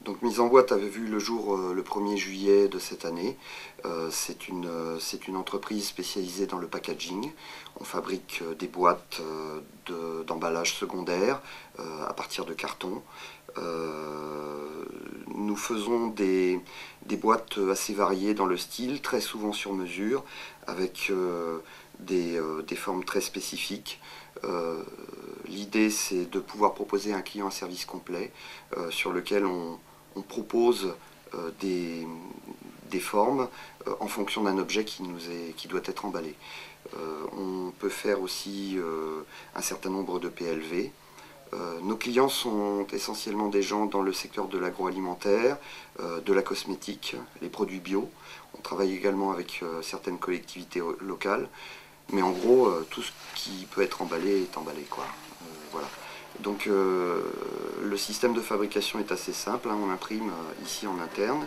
Donc Mise en boîte avait vu le jour le 1er juillet de cette année. C'est une entreprise spécialisée dans le packaging. On fabrique des boîtes d'emballage secondaire à partir de carton. Nous faisons des boîtes assez variées dans le style, très souvent sur mesure, avec des formes très spécifiques. L'idée, c'est de pouvoir proposer à un client un service complet sur lequel on propose des formes en fonction d'un objet qui doit être emballé. On peut faire aussi un certain nombre de PLV. Nos clients sont essentiellement des gens dans le secteur de l'agroalimentaire, de la cosmétique, les produits bio. On travaille également avec certaines collectivités locales. Mais en gros, tout ce qui peut être emballé est emballé, quoi. Voilà. Donc le système de fabrication est assez simple, hein. On imprime ici en interne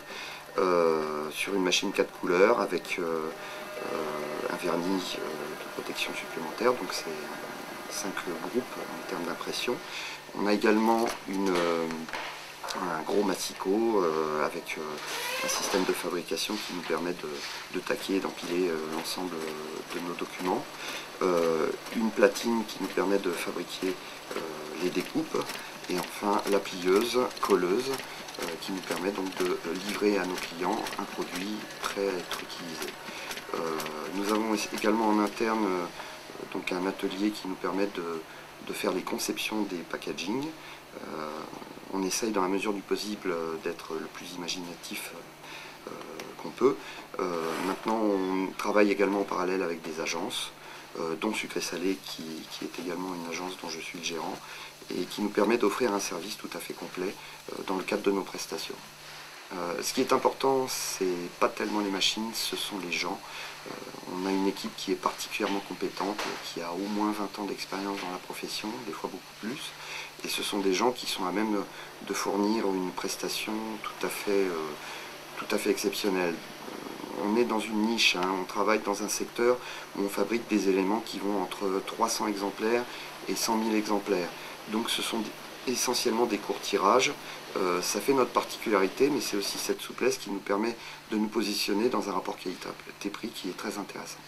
sur une machine 4 couleurs avec un vernis de protection supplémentaire, donc c'est 5 groupes en termes d'impression. On a également un gros massicot avec un système de fabrication qui nous permet de taquer et d'empiler l'ensemble de nos documents. Une platine qui nous permet de fabriquer les découpes. Et enfin la plieuse, colleuse, qui nous permet donc de livrer à nos clients un produit prêt à être utilisé. Nous avons également en interne donc un atelier qui nous permet de faire les conceptions des packaging. On essaye dans la mesure du possible d'être le plus imaginatif qu'on peut. Maintenant on travaille également en parallèle avec des agences, dont Sucré Salé qui est également une agence dont je suis le gérant et qui nous permet d'offrir un service tout à fait complet dans le cadre de nos prestations. Ce qui est important, c'est pas tellement les machines, ce sont les gens. On a une équipe qui est particulièrement compétente, qui a au moins 20 ans d'expérience dans la profession, des fois beaucoup plus. Et ce sont des gens qui sont à même de fournir une prestation tout à fait exceptionnelle. On est dans une niche, hein, on travaille dans un secteur où on fabrique des éléments qui vont entre 300 exemplaires et 100 000 exemplaires. Donc ce sont essentiellement des courts tirages. Ça fait notre particularité, mais c'est aussi cette souplesse qui nous permet de nous positionner dans un rapport qualité-prix qui est très intéressant.